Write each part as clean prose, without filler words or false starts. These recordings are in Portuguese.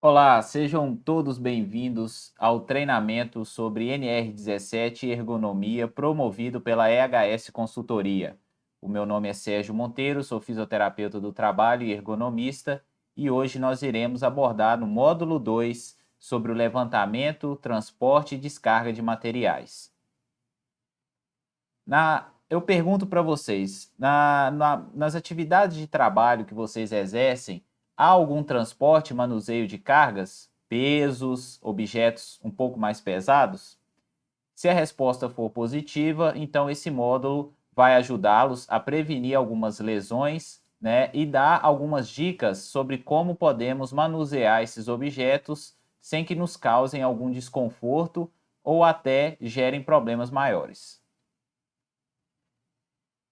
Olá, sejam todos bem-vindos ao treinamento sobre NR17 e ergonomia promovido pela EHS Consultoria. O meu nome é Sérgio Monteiro, sou fisioterapeuta do trabalho e ergonomista, e hoje nós iremos abordar no módulo 2 sobre o levantamento, transporte e descarga de materiais. Eu pergunto para vocês, nas atividades de trabalho que vocês exercem, há algum transporte e manuseio de cargas, pesos, objetos um pouco mais pesados? Se a resposta for positiva, então esse módulo vai ajudá-los a prevenir algumas lesões, né, e dar algumas dicas sobre como podemos manusear esses objetos sem que nos causem algum desconforto ou até gerem problemas maiores.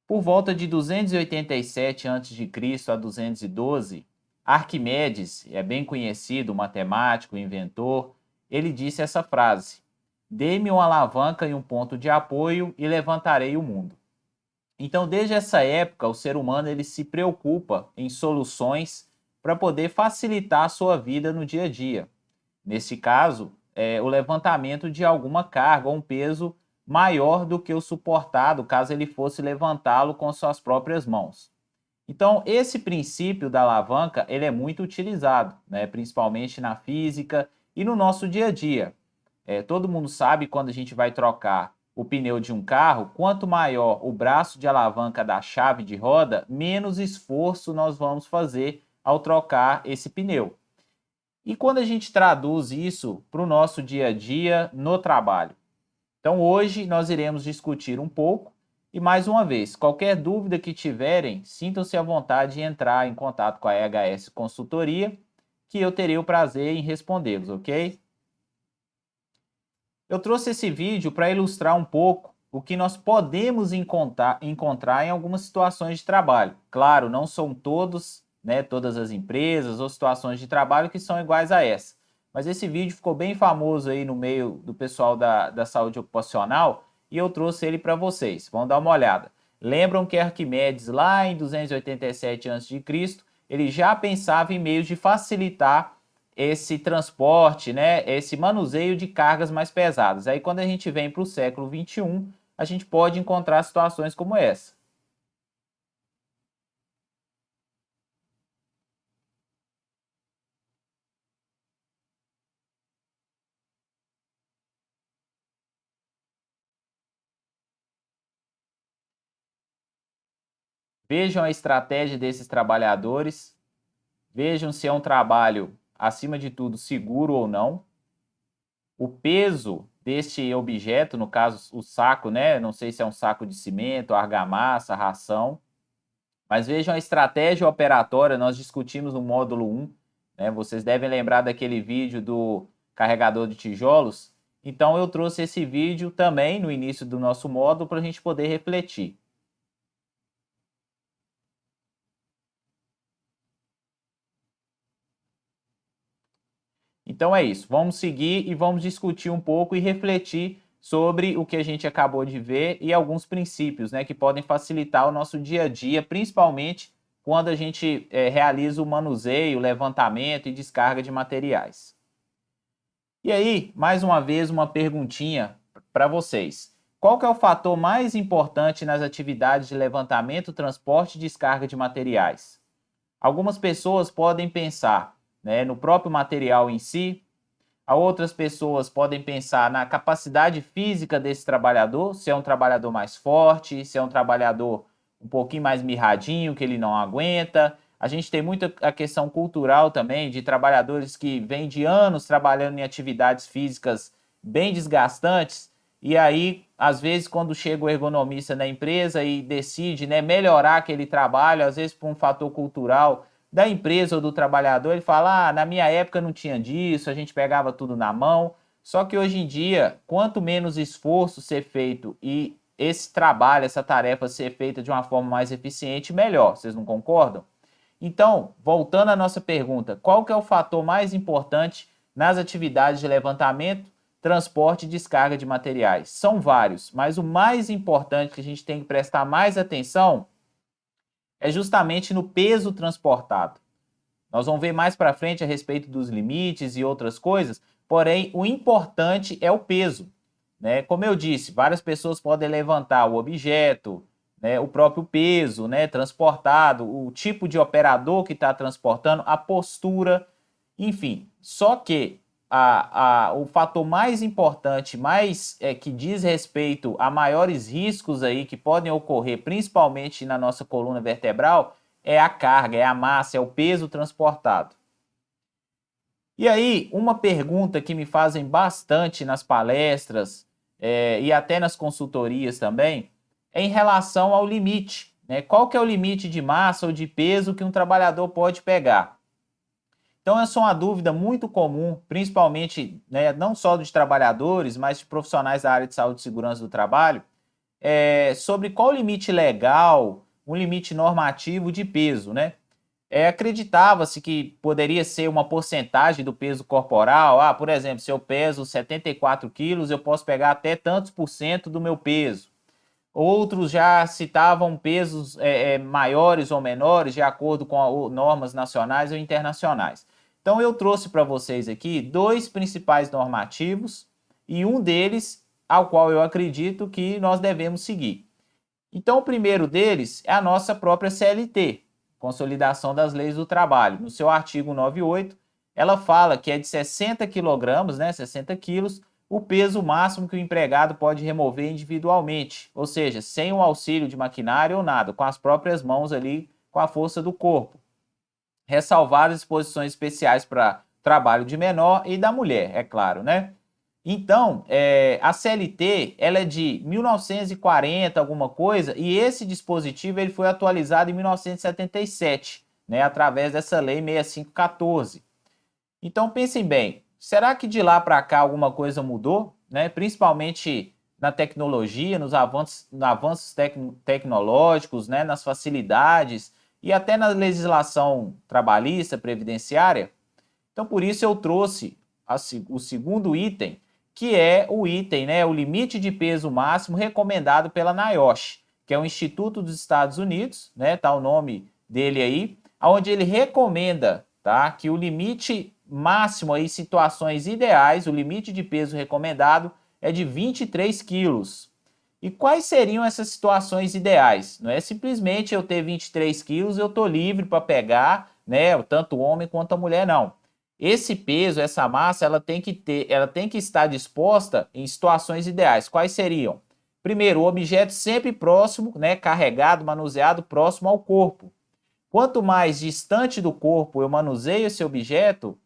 Por volta de 287 a.C. a 212, Arquimedes, é bem conhecido, matemático, inventor, ele disse essa frase: "Dê-me uma alavanca e um ponto de apoio e levantarei o mundo." Então, desde essa época, o ser humano ele se preocupa em soluções para poder facilitar a sua vida no dia a dia. Nesse caso, o levantamento de alguma carga ou um peso maior do que o suportado, caso ele fosse levantá-lo com suas próprias mãos. Então, esse princípio da alavanca, ele é muito utilizado, né, principalmente na física e no nosso dia a dia. Todo mundo sabe quando a gente vai trocar o pneu de um carro, quanto maior o braço de alavanca da chave de roda, menos esforço nós vamos fazer ao trocar esse pneu. E quando a gente traduz isso para o nosso dia a dia no trabalho? Então, hoje nós iremos discutir um pouco e, mais uma vez, qualquer dúvida que tiverem, sintam-se à vontade de entrar em contato com a EHS Consultoria, que eu terei o prazer em respondê-los, ok? Eu trouxe esse vídeo para ilustrar um pouco o que nós podemos encontrar em algumas situações de trabalho. Claro, não são todos, né, todas as empresas ou situações de trabalho que são iguais a essa. Mas esse vídeo ficou bem famoso aí no meio do pessoal da saúde ocupacional e eu trouxe ele para vocês. Vamos dar uma olhada. Lembram que Arquimedes, lá em 287 a.C., ele já pensava em meios de facilitar esse transporte, né, esse manuseio de cargas mais pesadas. Aí quando a gente vem para o século XXI, a gente pode encontrar situações como essa. Vejam a estratégia desses trabalhadores, vejam se é um trabalho, acima de tudo, seguro ou não. O peso deste objeto, no caso o saco, né? Não sei se é um saco de cimento, argamassa, ração. Mas vejam a estratégia operatória, nós discutimos no módulo 1, né? Vocês devem lembrar daquele vídeo do carregador de tijolos. Então eu trouxe esse vídeo também no início do nosso módulo para a gente poder refletir. Então é isso, vamos seguir e vamos discutir um pouco e refletir sobre o que a gente acabou de ver e alguns princípios, né, que podem facilitar o nosso dia a dia, principalmente quando a gente realiza o manuseio, levantamento e descarga de materiais. E aí, mais uma vez, uma perguntinha para vocês. Qual que é o fator mais importante nas atividades de levantamento, transporte e descarga de materiais? Algumas pessoas podem pensar, né, no próprio material em si, outras pessoas podem pensar na capacidade física desse trabalhador, se é um trabalhador mais forte, se é um trabalhador um pouquinho mais mirradinho, que ele não aguenta. A gente tem muita a questão cultural também, de trabalhadores que vêm de anos trabalhando em atividades físicas bem desgastantes, e aí, às vezes, quando chega o ergonomista na empresa e decide, né, melhorar aquele trabalho, às vezes por um fator cultural da empresa ou do trabalhador, ele fala: ah, na minha época não tinha disso, a gente pegava tudo na mão. Só que hoje em dia, quanto menos esforço ser feito e esse trabalho, essa tarefa ser feita de uma forma mais eficiente, melhor. Vocês não concordam? Então, voltando à nossa pergunta, qual que é o fator mais importante nas atividades de levantamento, transporte e descarga de materiais? São vários, mas o mais importante que a gente tem que prestar mais atenção é justamente no peso transportado. Nós vamos ver mais para frente a respeito dos limites e outras coisas, porém o importante é o peso, né? Como eu disse, várias pessoas podem levantar o objeto, né, o próprio peso, né, transportado, o tipo de operador que está transportando, a postura, enfim. Só que o fator mais importante, mais que diz respeito a maiores riscos aí que podem ocorrer, principalmente na nossa coluna vertebral, é a carga, é a massa, é o peso transportado. E aí, uma pergunta que me fazem bastante nas palestras e até nas consultorias também, é em relação ao limite, né? Qual que é o limite de massa ou de peso que um trabalhador pode pegar? Então, essa é uma dúvida muito comum, principalmente, né, não só dos trabalhadores, mas de profissionais da área de saúde e segurança do trabalho, sobre qual o limite legal, um limite normativo de peso, né? Acreditava-se que poderia ser uma porcentagem do peso corporal. Ah, por exemplo, se eu peso 74 quilos, eu posso pegar até tantos por cento do meu peso. Outros já citavam pesos maiores ou menores, de acordo com normas nacionais ou internacionais. Então, eu trouxe para vocês aqui dois principais normativos e um deles ao qual eu acredito que nós devemos seguir. Então, o primeiro deles é a nossa própria CLT, Consolidação das Leis do Trabalho. No seu artigo 98, ela fala que é de 60 quilogramas, né, 60 quilos, o peso máximo que o empregado pode remover individualmente, ou seja, sem o auxílio de maquinário ou nada, com as próprias mãos ali, com a força do corpo. Ressalvadas disposições especiais para trabalho de menor e da mulher, é claro, né? Então, a CLT, ela é de 1940, alguma coisa, e esse dispositivo ele foi atualizado em 1977, né, através dessa lei 6514. Então, pensem bem, será que de lá para cá alguma coisa mudou, né? Principalmente na tecnologia, nos avanços tecnológicos, né? Nas facilidades e até na legislação trabalhista, previdenciária? Então, por isso eu trouxe o segundo item, que é o item, né? O limite de peso máximo recomendado pela NIOSH, que é o Instituto dos Estados Unidos, né? Tá o nome dele aí, onde ele recomenda, tá? Que o limite máximo aí, situações ideais, o limite de peso recomendado é de 23 quilos. E quais seriam essas situações ideais? Não é simplesmente eu ter 23 quilos, eu estou livre para pegar, né? Tanto o homem quanto a mulher, não. Esse peso, essa massa, ela tem que estar disposta em situações ideais. Quais seriam? Primeiro, o objeto sempre próximo, né? Carregado, manuseado próximo ao corpo. Quanto mais distante do corpo eu manuseio esse objeto,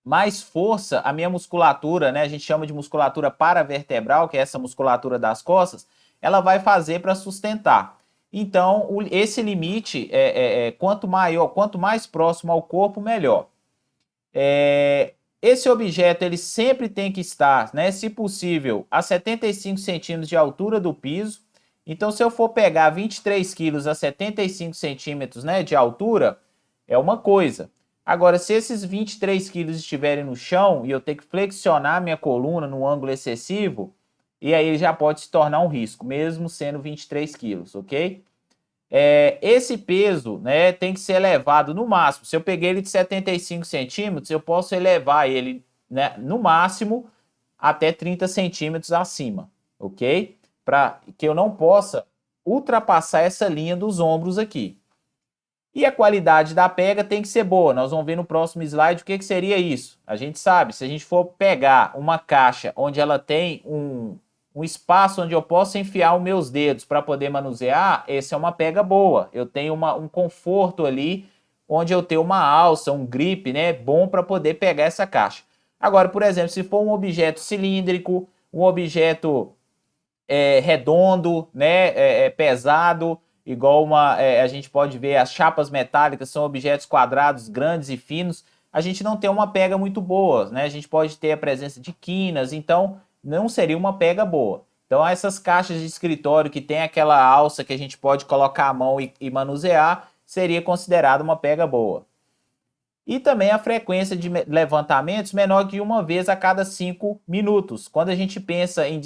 mais força a minha musculatura, né? A gente chama de musculatura paravertebral, que é essa musculatura das costas, ela vai fazer para sustentar. Então, esse limite quanto maior, quanto mais próximo ao corpo, melhor. Esse objeto ele sempre tem que estar, né, se possível, a 75 centímetros de altura do piso. Então, se eu for pegar 23 quilos a 75 centímetros, né, de altura, é uma coisa. Agora, se esses 23 quilos estiverem no chão e eu ter que flexionar minha coluna no ângulo excessivo, e aí já pode se tornar um risco, mesmo sendo 23 quilos, ok? Esse peso, né, tem que ser elevado no máximo. Se eu peguei ele de 75 centímetros, eu posso elevar ele, né, no máximo até 30 centímetros acima, ok? Para que eu não possa ultrapassar essa linha dos ombros aqui. E a qualidade da pega tem que ser boa. Nós vamos ver no próximo slide o que seria isso. A gente sabe, se a gente for pegar uma caixa onde ela tem um espaço onde eu posso enfiar os meus dedos para poder manusear, essa é uma pega boa. Eu tenho um conforto ali, onde eu tenho uma alça, um grip, né, bom para poder pegar essa caixa. Agora, por exemplo, se for um objeto cilíndrico, um objeto redondo, né, pesado, igual a gente pode ver, as chapas metálicas são objetos quadrados grandes e finos, a gente não tem uma pega muito boa, né? A gente pode ter a presença de quinas, então não seria uma pega boa. Então essas caixas de escritório que tem aquela alça que a gente pode colocar a mão e manusear, seria considerada uma pega boa. E também a frequência de levantamentos menor que uma vez a cada 5 minutos. Quando a gente pensa em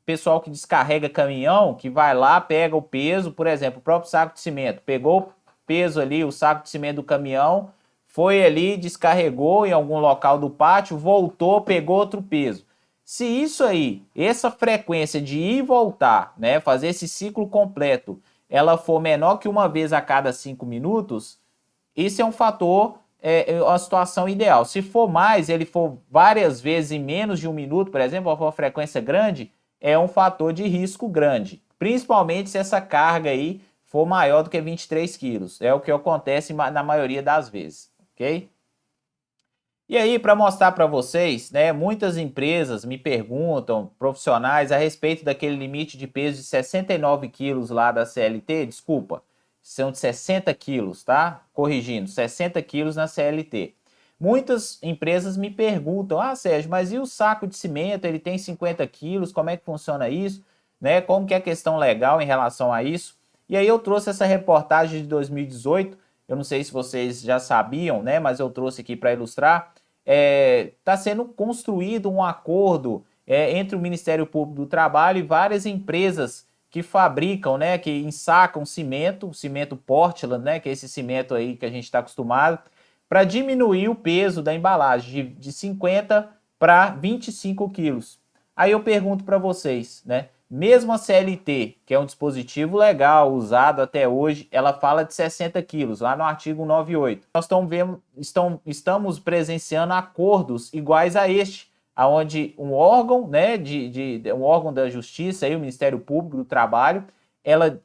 pessoal que descarrega caminhão, que vai lá, pega o peso, por exemplo, o próprio saco de cimento, pegou o peso ali, o saco de cimento do caminhão, foi ali, descarregou em algum local do pátio, voltou, pegou outro peso. Se isso aí, essa frequência de ir e voltar, né, fazer esse ciclo completo, ela for menor que uma vez a cada 5 minutos, isso é um fator, uma situação ideal. Se for mais, ele for várias vezes em menos de um minuto, por exemplo, ou for uma frequência grande, é um fator de risco grande. Principalmente se essa carga aí for maior do que 23 quilos. É o que acontece na maioria das vezes, ok? E aí, para mostrar para vocês, né, muitas empresas me perguntam, profissionais, a respeito daquele limite de peso de 69 quilos lá da CLT, desculpa, são de 60 quilos, tá? Corrigindo, 60 quilos na CLT. Muitas empresas me perguntam, Sérgio, mas e o saco de cimento, ele tem 50 quilos, como é que funciona isso? Né? Como que é a questão legal em relação a isso? E aí eu trouxe essa reportagem de 2018, eu não sei se vocês já sabiam, né, mas eu trouxe aqui para ilustrar. Está sendo construído um acordo entre o Ministério Público do Trabalho e várias empresas que fabricam, né, que ensacam cimento, cimento Portland, né, que é esse cimento aí que a gente está acostumado, para diminuir o peso da embalagem de 50 para 25 quilos. Aí eu pergunto para vocês, né, mesmo a CLT, que é um dispositivo legal, usado até hoje, ela fala de 60 quilos, lá no artigo 98. Nós estamos presenciando acordos iguais a este, onde um órgão, né, um órgão da Justiça, aí, o Ministério Público do Trabalho,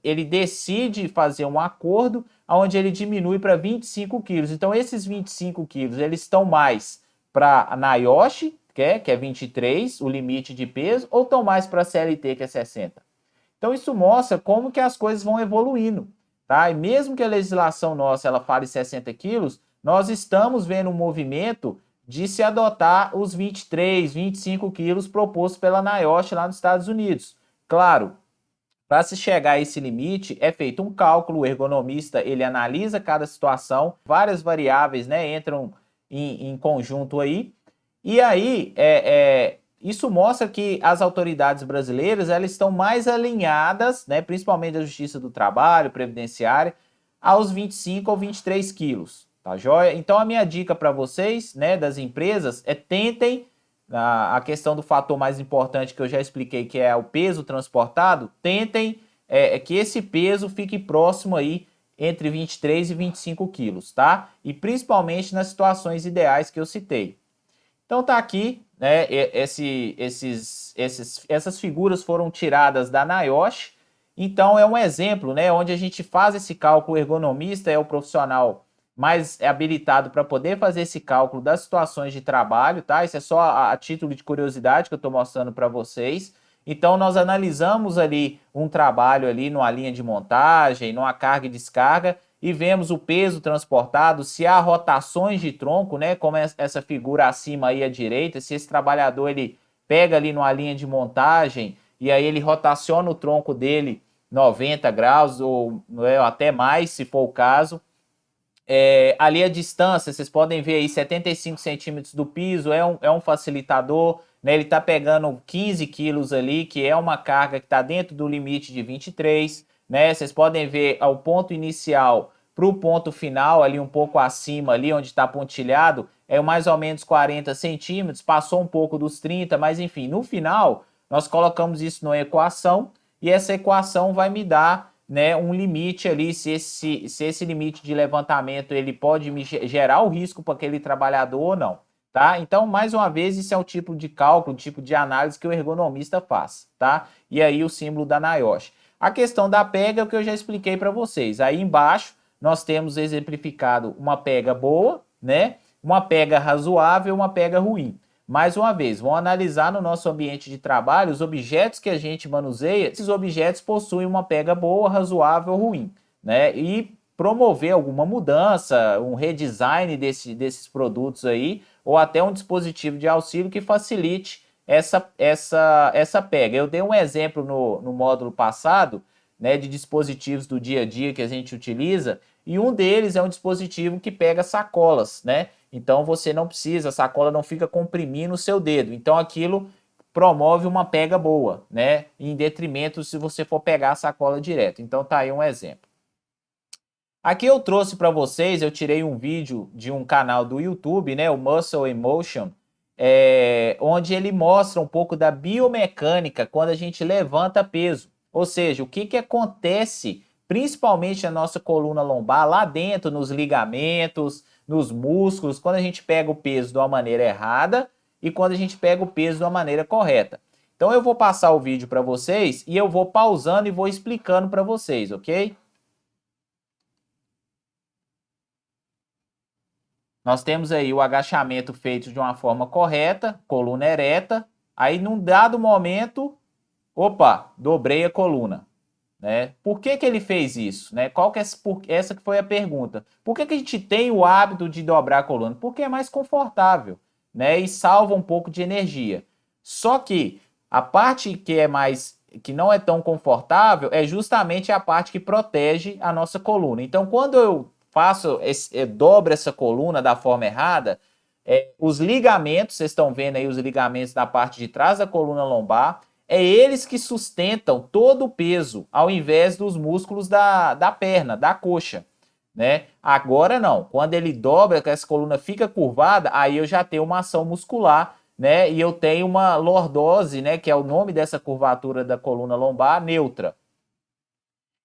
ele decide fazer um acordo onde ele diminui para 25 quilos. Então, esses 25 quilos, eles estão mais para a NIOSH, que é 23, o limite de peso, ou estão mais para a CLT, que é 60. Então, isso mostra como que as coisas vão evoluindo, tá? E mesmo que a legislação nossa ela fale 60 quilos, nós estamos vendo um movimento de se adotar os 23, 25 quilos propostos pela NIOSH lá nos Estados Unidos. Claro, para se chegar a esse limite, é feito um cálculo, o ergonomista ele analisa cada situação, várias variáveis, né, entram em conjunto aí, e aí isso mostra que as autoridades brasileiras elas estão mais alinhadas, né, principalmente a Justiça do Trabalho, Previdenciária, aos 25 ou 23 quilos, tá joia? Então a minha dica para vocês, né, das empresas, tentem a questão do fator mais importante que eu já expliquei, que é o peso transportado, tentem que esse peso fique próximo aí entre 23 e 25 quilos, tá? E principalmente nas situações ideais que eu citei. Então tá aqui, né? Essas figuras foram tiradas da NIOSH. Então é um exemplo, né? Onde a gente faz esse cálculo, o ergonomista é o profissional mais habilitado para poder fazer esse cálculo das situações de trabalho, tá? Isso é só a título de curiosidade que eu estou mostrando para vocês. Então nós analisamos ali um trabalho ali numa linha de montagem, numa carga e descarga, e vemos o peso transportado, se há rotações de tronco, né, como essa figura acima aí à direita, se esse trabalhador ele pega ali numa linha de montagem e aí ele rotaciona o tronco dele 90 graus ou até mais, se for o caso. Ali a distância, vocês podem ver aí 75 centímetros do piso, é um facilitador, né? Ele está pegando 15 quilos ali, que é uma carga que está dentro do limite de 23, né? Vocês podem ver o ponto inicial para o ponto final, ali um pouco acima, ali onde está pontilhado, é mais ou menos 40 centímetros, passou um pouco dos 30, mas enfim, no final, nós colocamos isso numa equação, e essa equação vai me dar, né, um limite ali, se esse limite de levantamento ele pode me gerar o risco para aquele trabalhador ou não, tá? Então, mais uma vez, isso é o tipo de cálculo, o tipo de análise que o ergonomista faz, tá? E aí o símbolo da NIOSH. A questão da pega é o que eu já expliquei para vocês. Aí embaixo nós temos exemplificado uma pega boa, né? Uma pega razoável, uma pega ruim. Mais uma vez, vamos analisar no nosso ambiente de trabalho os objetos que a gente manuseia. Esses objetos possuem uma pega boa, razoável ou ruim, né? E promover alguma mudança, um redesign desses produtos aí, ou até um dispositivo de auxílio que facilite essa pega. Eu dei um exemplo no módulo passado, né, de dispositivos do dia a dia que a gente utiliza, e um deles é um dispositivo que pega sacolas, né? Então você não precisa, a sacola não fica comprimindo o seu dedo. Então aquilo promove uma pega boa, né? Em detrimento se você for pegar a sacola direto. Então tá aí um exemplo. Aqui eu trouxe para vocês, eu tirei um vídeo de um canal do YouTube, né, o Muscle Emotion, onde ele mostra um pouco da biomecânica quando a gente levanta peso. Ou seja, o que que acontece principalmente na nossa coluna lombar, lá dentro, nos ligamentos, nos músculos, quando a gente pega o peso de uma maneira errada e quando a gente pega o peso de uma maneira correta. Então eu vou passar o vídeo para vocês e eu vou pausando e vou explicando para vocês, ok? Nós temos aí o agachamento feito de uma forma correta, coluna ereta. Aí, num dado momento, opa, dobrei a coluna, né? Por que que ele fez isso, né? Qual que é essa que foi a pergunta? Por que que a gente tem o hábito de dobrar a coluna? Porque é mais confortável, né? E salva um pouco de energia. Só que a parte que não é tão confortável é justamente a parte que protege a nossa coluna. Então, quando eu dobro essa coluna da forma errada, os ligamentos, vocês estão vendo aí os ligamentos na parte de trás da coluna lombar, é eles que sustentam todo o peso, ao invés dos músculos da perna, da coxa, né? Agora não, quando ele dobra, que essa coluna fica curvada, aí eu já tenho uma ação muscular, né? E eu tenho uma lordose, né? Que é o nome dessa curvatura da coluna lombar, neutra.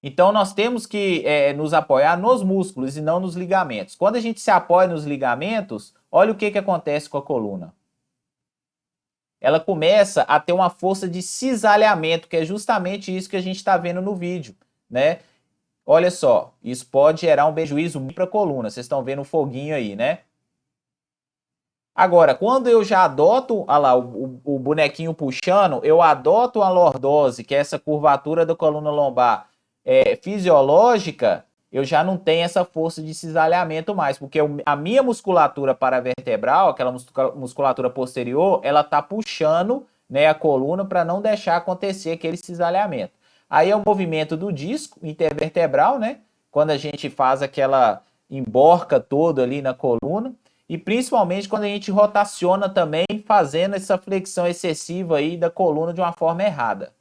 Então nós temos que nos apoiar nos músculos e não nos ligamentos. Quando a gente se apoia nos ligamentos, olha o que que acontece com a coluna. Ela começa a ter uma força de cisalhamento, que é justamente isso que a gente está vendo no vídeo, né? Olha só, isso pode gerar um prejuízo para a coluna. Vocês estão vendo o foguinho aí, né? Agora, quando eu já adoto, olha lá, o bonequinho puxando, eu adoto a lordose, que é essa curvatura da coluna lombar fisiológica, eu já não tenho essa força de cisalhamento mais, porque a minha musculatura paravertebral, aquela musculatura posterior, ela tá puxando, né, a coluna para não deixar acontecer aquele cisalhamento. Aí é o movimento do disco intervertebral, né? Quando a gente faz aquela emborca toda ali na coluna, e principalmente quando a gente rotaciona também, fazendo essa flexão excessiva aí da coluna de uma forma errada.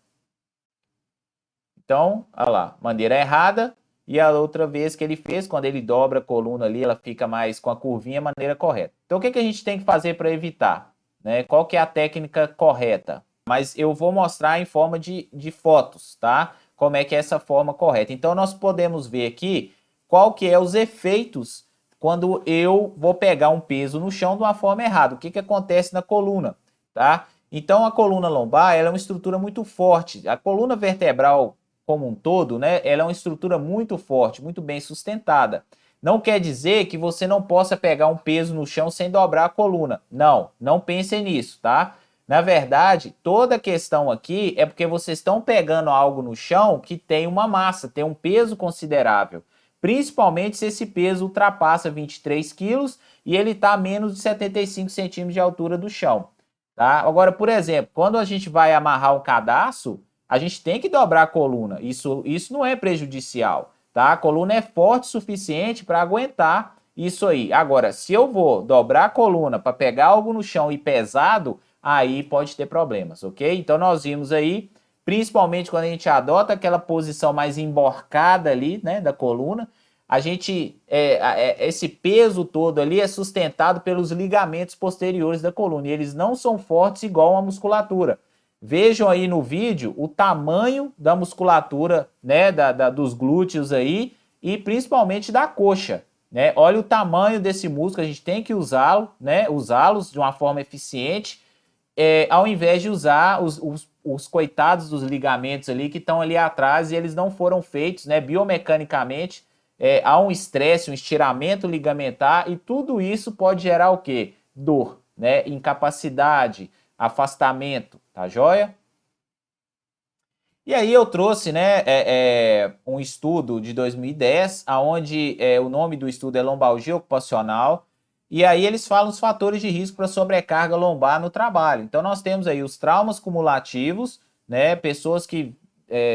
Então, olha lá, maneira errada, e a outra vez que ele fez, quando ele dobra a coluna ali, ela fica mais com a curvinha, maneira correta. Então, o que que a gente tem que fazer para evitar? Né? Qual que é a técnica correta? Mas eu vou mostrar em forma de fotos, tá? Como é que é essa forma correta. Então, nós podemos ver aqui qual que é os efeitos quando eu vou pegar um peso no chão de uma forma errada. O que que acontece na coluna, tá? Então, a coluna lombar, ela é uma estrutura muito forte. A coluna vertebral como um todo, né, ela é uma estrutura muito forte, muito bem sustentada. Não quer dizer que você não possa pegar um peso no chão sem dobrar a coluna. Não, não pensem nisso, tá? Na verdade, toda a questão aqui é porque vocês estão pegando algo no chão que tem uma massa, tem um peso considerável. Principalmente se esse peso ultrapassa 23 quilos e ele está a menos de 75 centímetros de altura do chão. Tá? Agora, por exemplo, quando a gente vai amarrar um cadarço, a gente tem que dobrar a coluna. Isso não é prejudicial, tá? A coluna é forte o suficiente para aguentar isso aí. Agora, se eu vou dobrar a coluna para pegar algo no chão e pesado, aí pode ter problemas, ok? Então nós vimos aí, principalmente quando a gente adota aquela posição mais emborcada ali, né, da coluna, a gente esse peso todo ali é sustentado pelos ligamentos posteriores da coluna e eles não são fortes igual a musculatura. Vejam aí no vídeo o tamanho da musculatura, né, dos glúteos aí e principalmente da coxa, né? Olha o tamanho desse músculo, a gente tem que usá-lo, né, usá-los de uma forma eficiente, ao invés de usar os coitados dos ligamentos ali que estão ali atrás e eles não foram feitos, né, biomecanicamente, há um estresse, um estiramento ligamentar e tudo isso pode gerar o quê? Dor, né, incapacidade, afastamento, tá joia? E aí eu trouxe, né, um estudo de 2010, onde o nome do estudo é lombalgia ocupacional, e aí eles falam os fatores de risco para sobrecarga lombar no trabalho. Então nós temos aí os traumas cumulativos, né, pessoas que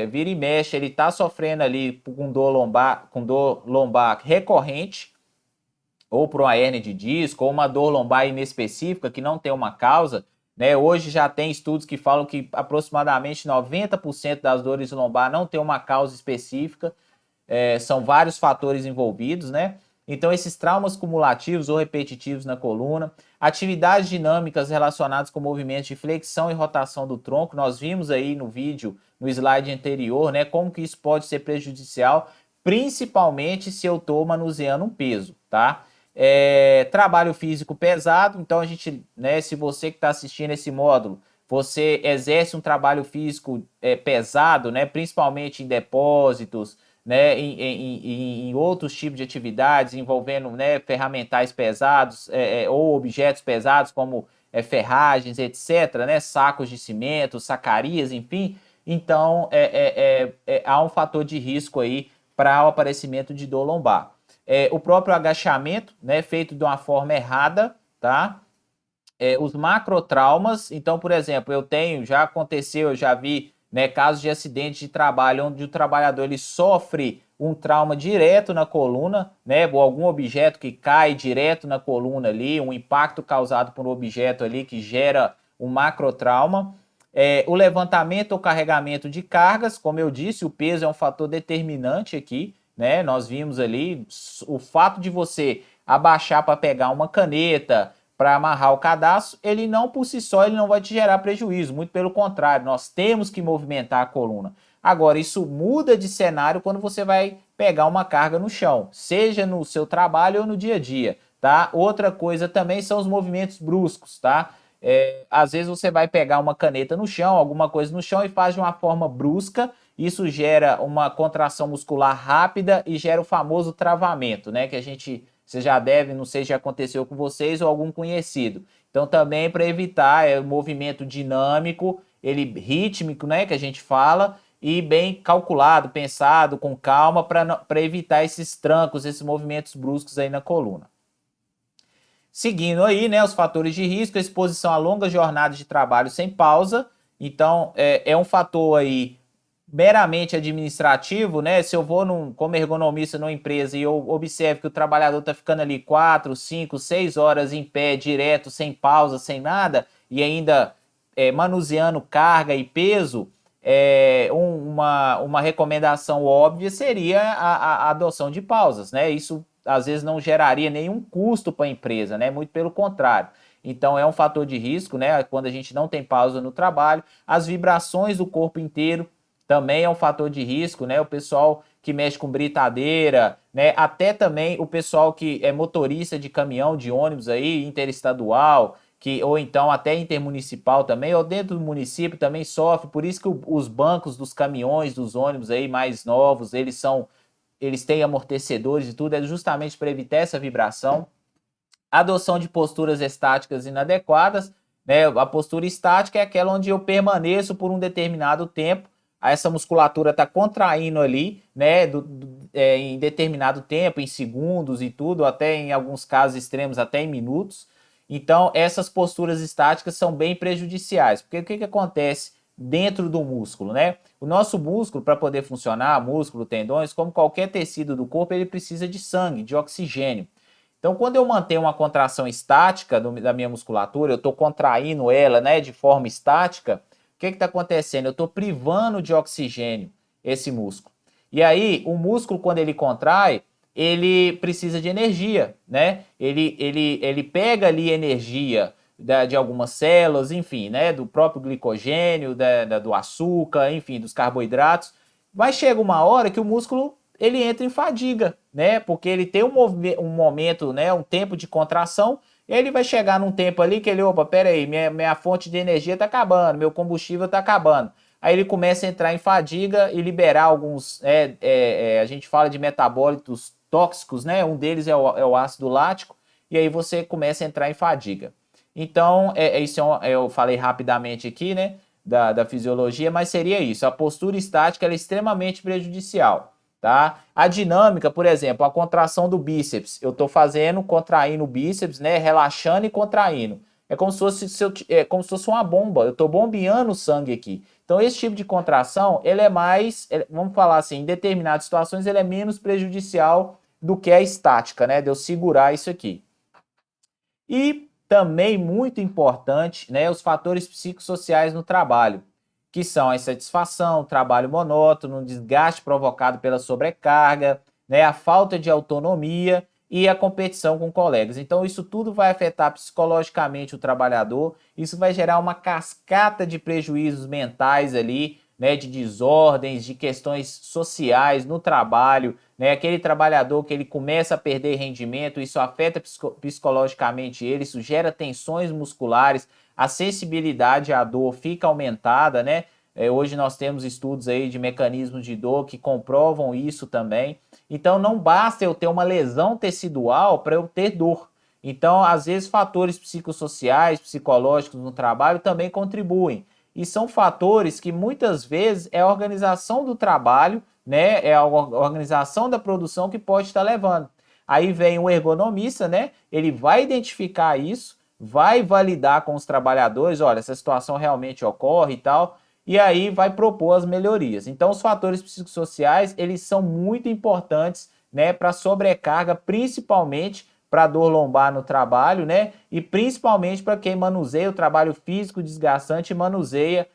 vira e mexe, ele está sofrendo ali com dor lombar recorrente, ou por uma hérnia de disco, ou uma dor lombar inespecífica que não tem uma causa, né? Hoje já tem estudos que falam que aproximadamente 90% das dores lombar não tem uma causa específica. são vários fatores envolvidos, né? Então, esses traumas cumulativos ou repetitivos na coluna, atividades dinâmicas relacionadas com movimentos de flexão e rotação do tronco, nós vimos aí no vídeo, no slide anterior, né, como que isso pode ser prejudicial, principalmente se eu estou manuseando um peso, tá? Trabalho físico pesado, então a gente, né, se você que está assistindo esse módulo, você exerce um trabalho físico pesado, né, principalmente em depósitos, né, em outros tipos de atividades envolvendo, né, ferramentais pesados ou objetos pesados como ferragens, etc., né, sacos de cimento, sacarias, enfim. Então, há um fator de risco aí para o aparecimento de dor lombar. O próprio agachamento, né, feito de uma forma errada, tá? Os macrotraumas, então, por exemplo, já aconteceu, eu já vi, né, casos de acidente de trabalho onde o trabalhador ele sofre um trauma direto na coluna, né, ou algum objeto que cai direto na coluna ali, um impacto causado por um objeto ali que gera um macrotrauma. O levantamento ou carregamento de cargas, como eu disse, o peso é um fator determinante aqui, né? Nós vimos ali o fato de você abaixar para pegar uma caneta, para amarrar o cadastro, ele não por si só ele não vai te gerar prejuízo, muito pelo contrário, nós temos que movimentar a coluna. Agora, isso muda de cenário quando você vai pegar uma carga no chão, seja no seu trabalho ou no dia a dia, tá? Outra coisa também são os movimentos bruscos, tá? Às vezes você vai pegar uma caneta no chão, alguma coisa no chão e faz de uma forma brusca, isso gera uma contração muscular rápida e gera o famoso travamento, né? Que a gente, você já deve, não sei se já aconteceu com vocês ou algum conhecido. Então também para evitar o movimento dinâmico, ele rítmico, né? Que a gente fala, e bem calculado, pensado, com calma, para evitar esses trancos, esses movimentos bruscos aí na coluna. Seguindo aí, né, os fatores de risco, a exposição a longas jornadas de trabalho sem pausa. Então, é um fator aí meramente administrativo, né? Se eu vou como ergonomista numa empresa e eu observo que o trabalhador está ficando ali 4, 5, 6 horas em pé, direto, sem pausa, sem nada, e ainda manuseando carga e peso, uma recomendação óbvia seria a adoção de pausas, né? Isso às vezes não geraria nenhum custo para a empresa, né? Muito pelo contrário. Então é um fator de risco, né? Quando a gente não tem pausa no trabalho, as vibrações do corpo inteiro também é um fator de risco, né? O pessoal que mexe com britadeira, né? Até também o pessoal que é motorista de caminhão, de ônibus aí, interestadual, ou então até intermunicipal também, ou dentro do município também sofre. Por isso que os bancos dos caminhões, dos ônibus aí mais novos, eles têm amortecedores e tudo, é justamente para evitar essa vibração. Adoção de posturas estáticas inadequadas, né? A postura estática é aquela onde eu permaneço por um determinado tempo, essa musculatura está contraindo ali, né, em determinado tempo, em segundos e tudo, até em alguns casos extremos, até em minutos. Então, essas posturas estáticas são bem prejudiciais, porque o que acontece dentro do músculo, né? O nosso músculo, para poder funcionar, músculo, tendões, como qualquer tecido do corpo, ele precisa de sangue, de oxigênio. Então, quando eu mantenho uma contração estática da minha musculatura, eu estou contraindo ela, né, de forma estática, o que está acontecendo? Eu estou privando de oxigênio esse músculo. E aí, o músculo, quando ele contrai, ele precisa de energia, né? Ele pega ali energia de algumas células, enfim, né? Do próprio glicogênio, do açúcar, enfim, dos carboidratos. Mas chega uma hora que o músculo ele entra em fadiga, né? Porque ele tem um momento, né? Um tempo de contração. Ele vai chegar num tempo ali que ele, opa, pera aí, minha fonte de energia está acabando, meu combustível está acabando. Aí ele começa a entrar em fadiga e liberar alguns, a gente fala de metabólitos tóxicos, né? Um deles é o ácido lático, e aí você começa a entrar em fadiga. Então, isso eu falei rapidamente aqui, né? Da fisiologia, mas seria isso. A postura estática ela é extremamente prejudicial. Tá? A dinâmica, por exemplo, a contração do bíceps. Eu estou fazendo, contraindo o bíceps, né? Relaxando e contraindo. É como se fosse uma bomba. Eu estou bombeando o sangue aqui. Então, esse tipo de contração, ele é mais, vamos falar assim, em determinadas situações, ele é menos prejudicial do que a estática, né? De eu segurar isso aqui. E também muito importante, né? Os fatores psicossociais no trabalho. que são a insatisfação, o trabalho monótono, o desgaste provocado pela sobrecarga, né, a falta de autonomia e a competição com colegas. Então, isso tudo vai afetar psicologicamente o trabalhador, isso vai gerar uma cascata de prejuízos mentais ali, né, de desordens, de questões sociais no trabalho, né, aquele trabalhador que ele começa a perder rendimento, isso afeta psicologicamente ele, isso gera tensões musculares, a sensibilidade à dor fica aumentada, né? Hoje nós temos estudos aí de mecanismos de dor que comprovam isso também. Então não basta eu ter uma lesão tecidual para eu ter dor. Então, às vezes, fatores psicossociais, psicológicos no trabalho também contribuem. E são fatores que muitas vezes é a organização do trabalho, né? É a organização da produção que pode estar levando. Aí vem o ergonomista, né? Ele vai identificar isso, vai validar com os trabalhadores, olha, essa situação realmente ocorre e tal, e aí vai propor as melhorias. Então, os fatores psicossociais, eles são muito importantes, né, para sobrecarga, principalmente para dor lombar no trabalho, né, e principalmente para quem manuseia o trabalho físico desgastante e manuseia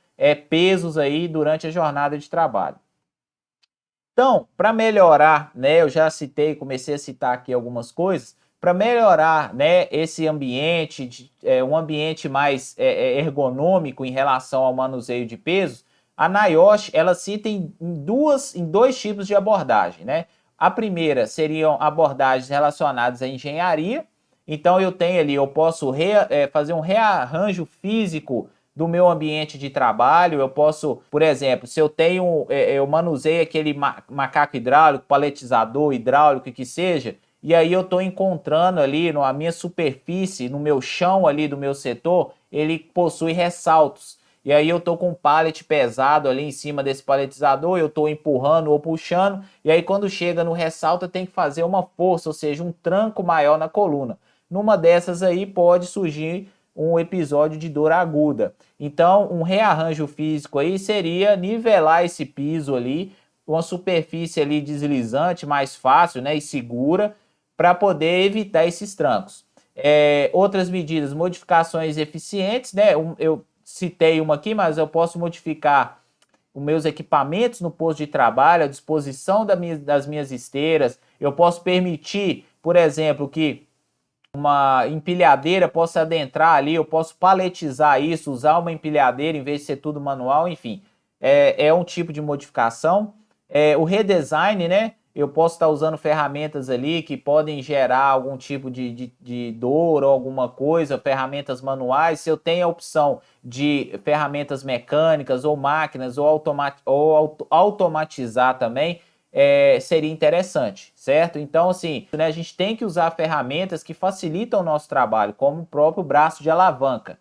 pesos aí durante a jornada de trabalho. Então, para melhorar, né, eu já citei, comecei a citar aqui algumas coisas, para melhorar, né, esse ambiente, um ambiente mais ergonômico em relação ao manuseio de pesos, a NIOSH, ela cita em dois tipos de abordagem, né? A primeira seriam abordagens relacionadas à engenharia, então eu tenho ali, eu posso fazer um rearranjo físico do meu ambiente de trabalho. Eu posso, por exemplo, se eu tenho, eu manuseio aquele macaco hidráulico, paletizador hidráulico, que seja, e aí eu estou encontrando ali na minha superfície, no meu chão ali do meu setor, ele possui ressaltos. E aí eu estou com um pallet pesado ali em cima desse paletizador, eu estou empurrando ou puxando, e aí quando chega no ressalto eu tenho que fazer uma força, ou seja, um tranco maior na coluna. Numa dessas aí pode surgir um episódio de dor aguda. Então, um rearranjo físico aí seria nivelar esse piso ali, uma superfície ali deslizante, mais fácil, né, e segura, para poder evitar esses trancos. Outras medidas, modificações eficientes, né, eu citei uma aqui, mas eu posso modificar os meus equipamentos no posto de trabalho, a disposição das minhas esteiras, eu posso permitir, por exemplo, que uma empilhadeira possa adentrar ali, eu posso paletizar isso, usar uma empilhadeira em vez de ser tudo manual, enfim, é um tipo de modificação. O redesign, né? Eu posso estar usando ferramentas ali que podem gerar algum tipo de dor ou alguma coisa, ferramentas manuais. Se eu tenho a opção de ferramentas mecânicas ou máquinas ou automatizar também, seria interessante, certo? Então, assim, né, a gente tem que usar ferramentas que facilitam o nosso trabalho, como o próprio braço de alavanca.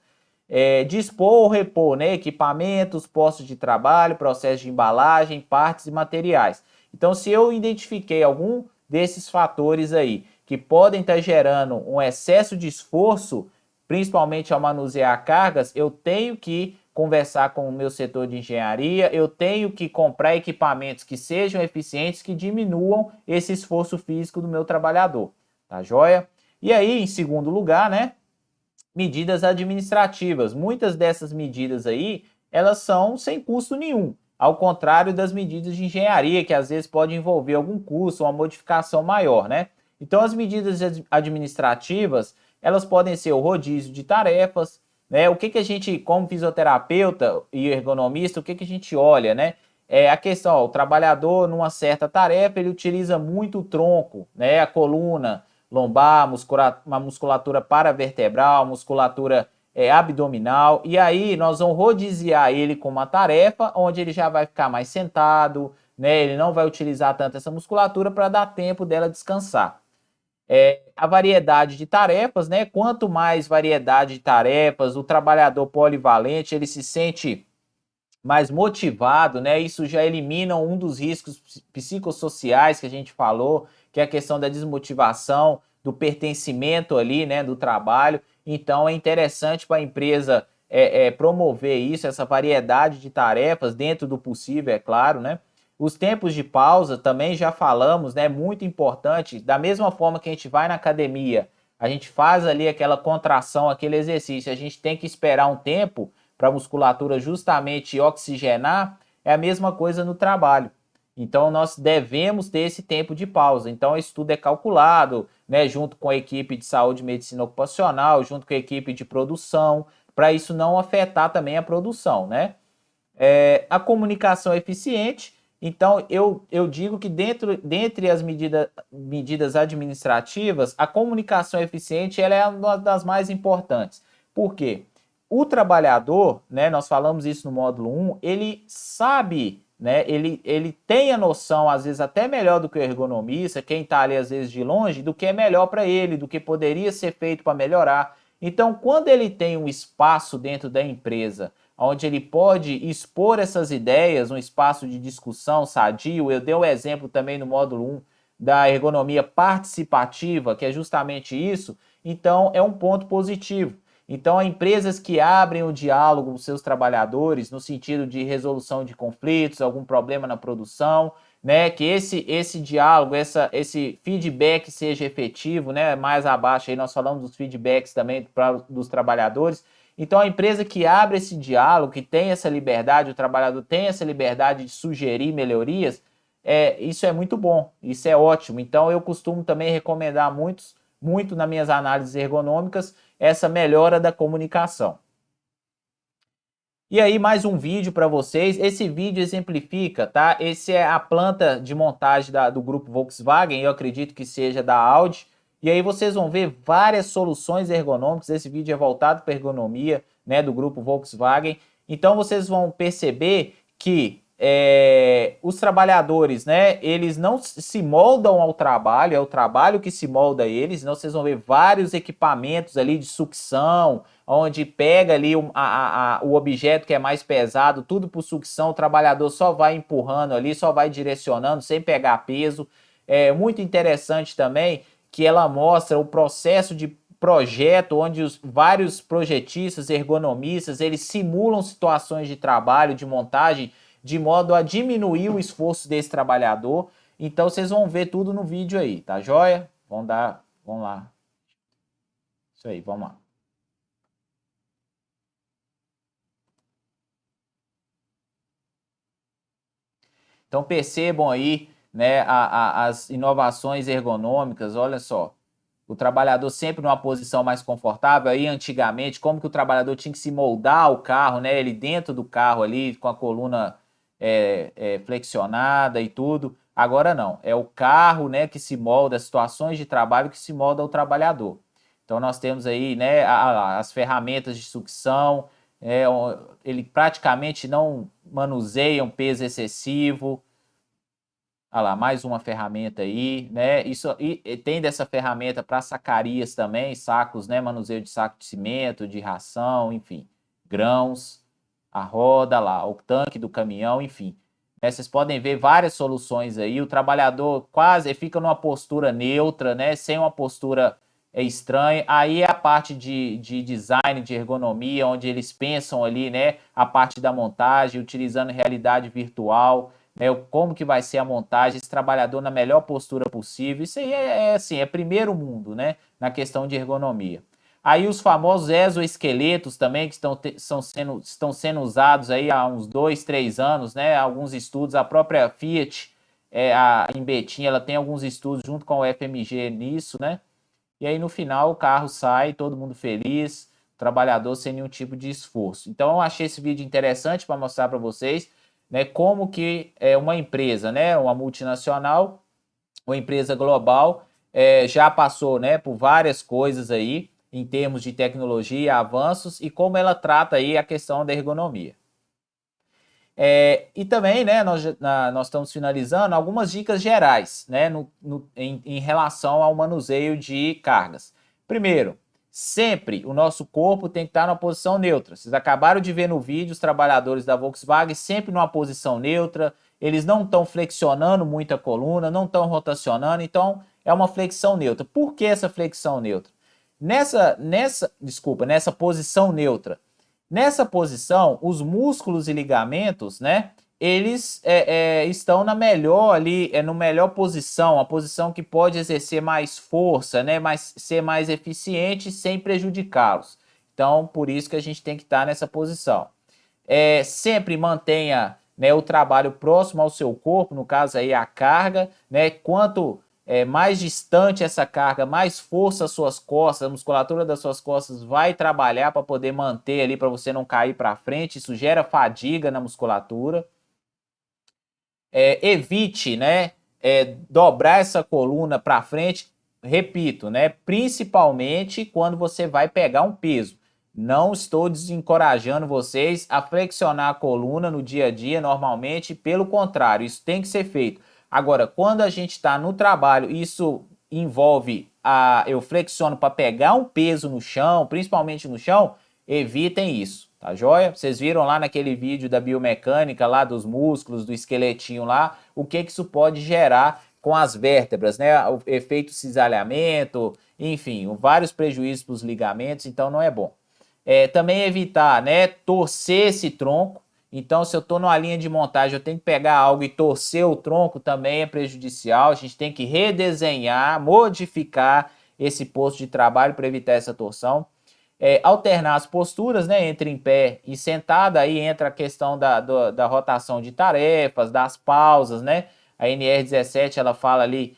Dispor ou repor, né, equipamentos, postos de trabalho, processo de embalagem, partes e materiais. Então, se eu identifiquei algum desses fatores aí que podem estar gerando um excesso de esforço, principalmente ao manusear cargas, eu tenho que conversar com o meu setor de engenharia, eu tenho que comprar equipamentos que sejam eficientes, que diminuam esse esforço físico do meu trabalhador, tá joia? E aí, em segundo lugar, né, medidas administrativas. Muitas dessas medidas aí, elas são sem custo nenhum, ao contrário das medidas de engenharia, que às vezes pode envolver algum custo, uma modificação maior, né? Então, as medidas administrativas, elas podem ser o rodízio de tarefas, né? O que a gente, como fisioterapeuta e ergonomista, o que a gente olha, né? A questão, ó, o trabalhador numa certa tarefa, ele utiliza muito o tronco, né? A coluna lombar, uma musculatura paravertebral, musculatura abdominal, e aí nós vamos rodiziar ele com uma tarefa onde ele já vai ficar mais sentado, né? Ele não vai utilizar tanto essa musculatura para dar tempo dela descansar. A variedade de tarefas, né? Quanto mais variedade de tarefas, o trabalhador polivalente, ele se sente mais motivado, né? Isso já elimina um dos riscos psicossociais que a gente falou, que é a questão da desmotivação, do pertencimento ali, né, do trabalho. Então é interessante para a empresa promover isso, essa variedade de tarefas dentro do possível, é claro, né? Os tempos de pausa também já falamos, né? Muito importante. Da mesma forma que a gente vai na academia, a gente faz ali aquela contração, aquele exercício, a gente tem que esperar um tempo para a musculatura justamente oxigenar, é a mesma coisa no trabalho. Então, nós devemos ter esse tempo de pausa. Então, isso tudo é calculado, né, junto com a equipe de saúde e medicina ocupacional, junto com a equipe de produção, para isso não afetar também a produção, né? A comunicação eficiente, então eu digo que dentre as medidas administrativas, a comunicação eficiente ela é uma das mais importantes. Por quê? O trabalhador, né, nós falamos isso no módulo 1, ele sabe, né, ele tem a noção, às vezes até melhor do que o ergonomista, quem está ali às vezes de longe, do que é melhor para ele, do que poderia ser feito para melhorar. Então, quando ele tem um espaço dentro da empresa, onde ele pode expor essas ideias, um espaço de discussão sadio. Eu dei um exemplo também no módulo 1 da ergonomia participativa, que é justamente isso. Então, é um ponto positivo. Então, empresas que abrem o diálogo com seus trabalhadores no sentido de resolução de conflitos, algum problema na produção, né, que esse diálogo, esse feedback seja efetivo, né, mais abaixo aí nós falamos dos feedbacks também dos trabalhadores. Então, a empresa que abre esse diálogo, que tem essa liberdade, o trabalhador tem essa liberdade de sugerir melhorias, isso é muito bom, isso é ótimo. Então, eu costumo também recomendar muito nas minhas análises ergonômicas, essa melhora da comunicação. E aí, mais um vídeo para vocês. Esse vídeo exemplifica, tá? Esse é a planta de montagem do grupo Volkswagen, eu acredito que seja da Audi. E aí vocês vão ver várias soluções ergonômicas. Esse vídeo é voltado para ergonomia, né, do grupo Volkswagen. Então vocês vão perceber que os trabalhadores, né, eles não se moldam ao trabalho, é o trabalho que se molda eles. Então vocês vão ver vários equipamentos ali de sucção, onde pega ali o objeto que é mais pesado, tudo por sucção, o trabalhador só vai empurrando ali, só vai direcionando, sem pegar peso. É muito interessante também que ela mostra o processo de projeto, onde os vários projetistas, ergonomistas, eles simulam situações de trabalho, de montagem, de modo a diminuir o esforço desse trabalhador. Então vocês vão ver tudo no vídeo aí, tá joia? Vamos lá. Isso aí, vamos lá. Então percebam aí, né, as inovações ergonômicas, olha só. O trabalhador sempre numa posição mais confortável. Aí antigamente, como que o trabalhador tinha que se moldar ao carro, né? Ele dentro do carro ali, com a coluna flexionada e tudo. Agora não, é o carro, né, que se molda, as situações de trabalho que se molda ao trabalhador. Então nós temos aí, né, as ferramentas de sucção, ele praticamente não manuseia um peso excessivo. Olha lá, mais uma ferramenta aí, né? Isso e tem dessa ferramenta para sacarias também, sacos, né? Manuseio de saco de cimento, de ração, enfim, grãos, a roda lá, o tanque do caminhão, enfim. Vocês podem ver várias soluções aí. O trabalhador quase fica numa postura neutra, né? Sem uma postura estranha. Aí é a parte de design, de ergonomia, onde eles pensam ali, né? A parte da montagem, utilizando realidade virtual, né, como que vai ser a montagem, esse trabalhador na melhor postura possível. Isso aí assim, é primeiro mundo, né, na questão de ergonomia. Aí os famosos exoesqueletos também, que estão sendo usados aí há uns 2, 3 anos, né, alguns estudos, a própria Fiat, em Betim, ela tem alguns estudos junto com o FMG nisso, né, e aí no final o carro sai, todo mundo feliz, o trabalhador sem nenhum tipo de esforço. Então eu achei esse vídeo interessante para mostrar para vocês, né, como que uma empresa, né, uma multinacional, uma empresa global, já passou, né, por várias coisas aí, em termos de tecnologia, avanços, e como ela trata aí a questão da ergonomia. E também, né, nós estamos finalizando algumas dicas gerais, né, em relação ao manuseio de cargas. Primeiro, sempre o nosso corpo tem que estar numa posição neutra. Vocês acabaram de ver no vídeo os trabalhadores da Volkswagen sempre numa posição neutra, eles não estão flexionando muito a coluna, não estão rotacionando, então é uma flexão neutra. Por que essa flexão neutra? Nessa posição neutra, nessa posição, os músculos e ligamentos, né, eles estão na melhor ali, no melhor posição, a posição que pode exercer mais força, né, ser mais eficiente sem prejudicá-los. Então, por isso que a gente tem que estar nessa posição. Sempre mantenha, né, o trabalho próximo ao seu corpo, no caso aí a carga, né? Quanto mais distante essa carga, mais força as suas costas, a musculatura das suas costas vai trabalhar para poder manter ali, para você não cair para frente. Isso gera fadiga na musculatura. Evite, né, dobrar essa coluna para frente, repito, né, principalmente quando você vai pegar um peso. Não estou desencorajando vocês a flexionar a coluna no dia a dia normalmente, pelo contrário, isso tem que ser feito. Agora, quando a gente está no trabalho, isso envolve eu flexiono para pegar um peso no chão, principalmente no chão, evitem isso, tá joia? Vocês viram lá naquele vídeo da biomecânica, lá dos músculos, do esqueletinho lá, o que isso pode gerar com as vértebras, né? O efeito cisalhamento, enfim, vários prejuízos para os ligamentos, então não é bom. Também evitar, né, torcer esse tronco. Então, se eu estou numa linha de montagem, eu tenho que pegar algo e torcer o tronco, também é prejudicial. A gente tem que redesenhar, modificar esse posto de trabalho para evitar essa torção. Alternar as posturas, né, entre em pé e sentado, aí entra a questão da rotação de tarefas, das pausas, né? A NR17 ela fala ali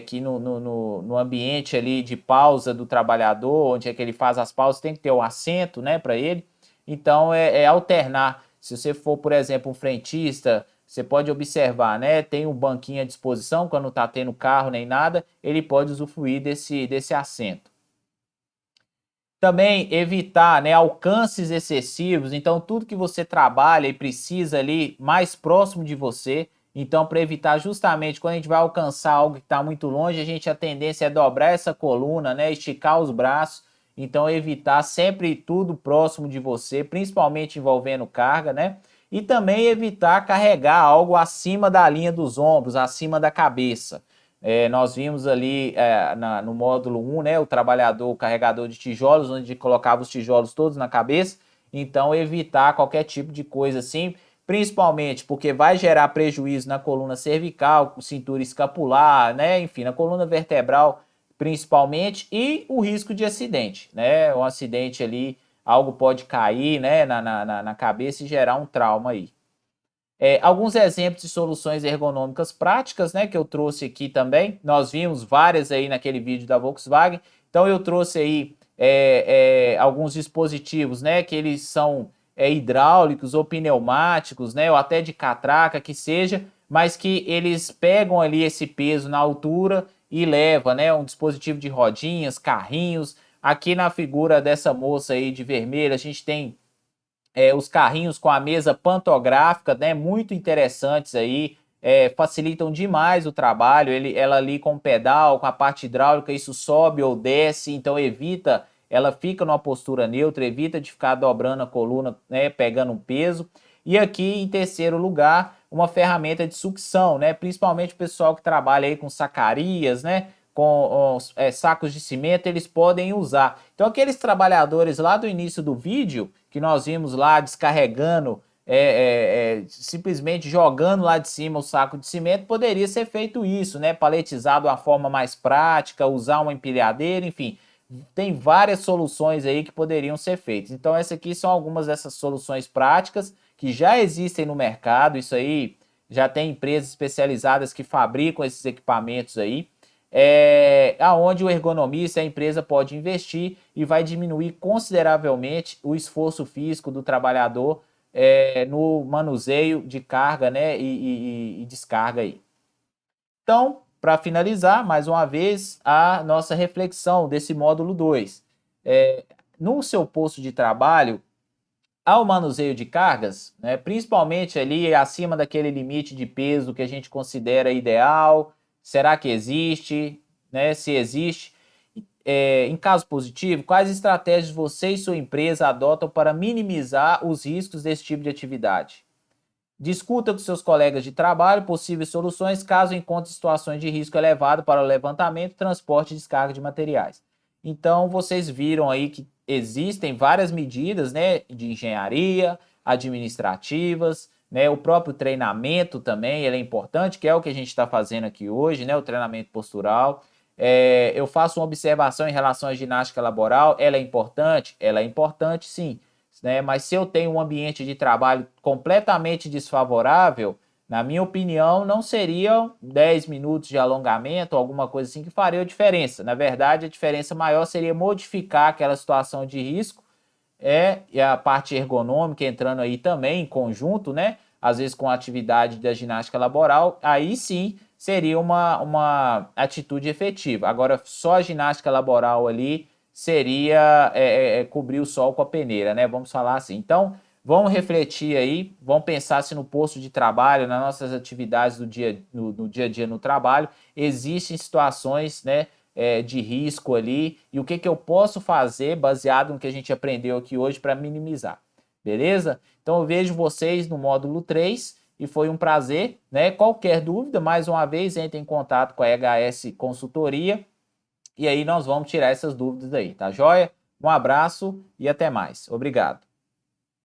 que no ambiente ali de pausa do trabalhador, onde é que ele faz as pausas, tem que ter um assento, né, para ele. Então alternar. Se você for, por exemplo, um frentista, você pode observar, né? Tem um banquinho à disposição, quando não está tendo carro nem nada, ele pode usufruir desse assento. Também evitar, né, alcances excessivos. Então, tudo que você trabalha e precisa ali mais próximo de você. Então, para evitar justamente quando a gente vai alcançar algo que está muito longe, a tendência é dobrar essa coluna, né, esticar os braços. Então, evitar sempre tudo próximo de você, principalmente envolvendo carga, né? E também evitar carregar algo acima da linha dos ombros, acima da cabeça. Nós vimos ali no módulo 1, né, o trabalhador, o carregador de tijolos, onde colocava os tijolos todos na cabeça. Então, evitar qualquer tipo de coisa assim, principalmente porque vai gerar prejuízo na coluna cervical, cintura escapular, né, enfim, na coluna vertebral principalmente, e o risco de acidente, né, um acidente ali, algo pode cair, né, na cabeça e gerar um trauma aí. Alguns exemplos de soluções ergonômicas práticas, né, que eu trouxe aqui também. Nós vimos várias aí naquele vídeo da Volkswagen. Então eu trouxe aí alguns dispositivos, né, que eles são hidráulicos ou pneumáticos, né, ou até de catraca que seja, mas que eles pegam ali esse peso na altura e leva, né, um dispositivo de rodinhas, carrinhos. Aqui na figura dessa moça aí de vermelho, a gente tem os carrinhos com a mesa pantográfica, né, muito interessantes aí, facilitam demais o trabalho. Ela ali com o pedal, com a parte hidráulica, isso sobe ou desce, então ela fica numa postura neutra, evita de ficar dobrando a coluna, né, pegando um peso. E aqui, em terceiro lugar, uma ferramenta de sucção, né, principalmente o pessoal que trabalha aí com sacarias, né, com sacos de cimento, eles podem usar. Então, aqueles trabalhadores lá do início do vídeo, que nós vimos lá descarregando, simplesmente jogando lá de cima o saco de cimento, poderia ser feito isso, né? Paletizado de uma forma mais prática, usar uma empilhadeira, enfim. Tem várias soluções aí que poderiam ser feitas. Então, essas aqui são algumas dessas soluções práticas que já existem no mercado. Isso aí já tem empresas especializadas que fabricam esses equipamentos aí. Aonde o ergonomista, a empresa pode investir e vai diminuir consideravelmente o esforço físico do trabalhador no manuseio de carga, né, e descarga aí. Então, para finalizar, mais uma vez, a nossa reflexão desse módulo 2. No seu posto de trabalho, ao manuseio de cargas, né, principalmente ali acima daquele limite de peso que a gente considera ideal, será que existe? Né, se existe, em caso positivo, quais estratégias você e sua empresa adotam para minimizar os riscos desse tipo de atividade? Discuta com seus colegas de trabalho possíveis soluções caso encontre situações de risco elevado para o levantamento, transporte e descarga de materiais. Então, vocês viram aí que existem várias medidas, né, de engenharia, administrativas, né, o próprio treinamento também, ele é importante, que é o que a gente está fazendo aqui hoje, né, o treinamento postural. Eu faço uma observação em relação à ginástica laboral, ela é importante? Ela é importante, sim, né? Mas se eu tenho um ambiente de trabalho completamente desfavorável, na minha opinião, não seriam 10 minutos de alongamento, alguma coisa assim que faria a diferença. Na verdade, a diferença maior seria modificar aquela situação de risco, e a parte ergonômica entrando aí também em conjunto, né? Às vezes com a atividade da ginástica laboral, aí sim seria uma atitude efetiva. Agora, só a ginástica laboral ali seria cobrir o sol com a peneira, né? Vamos falar assim. Então, vamos refletir aí, vamos pensar se no posto de trabalho, nas nossas atividades no dia a dia no trabalho, existem situações, né, de risco ali e o que, que eu posso fazer baseado no que a gente aprendeu aqui hoje para minimizar. Beleza? Então eu vejo vocês no módulo 3 e foi um prazer, né? Qualquer dúvida, mais uma vez, entre em contato com a EHS Consultoria e aí nós vamos tirar essas dúvidas aí, tá joia? Um abraço e até mais. Obrigado.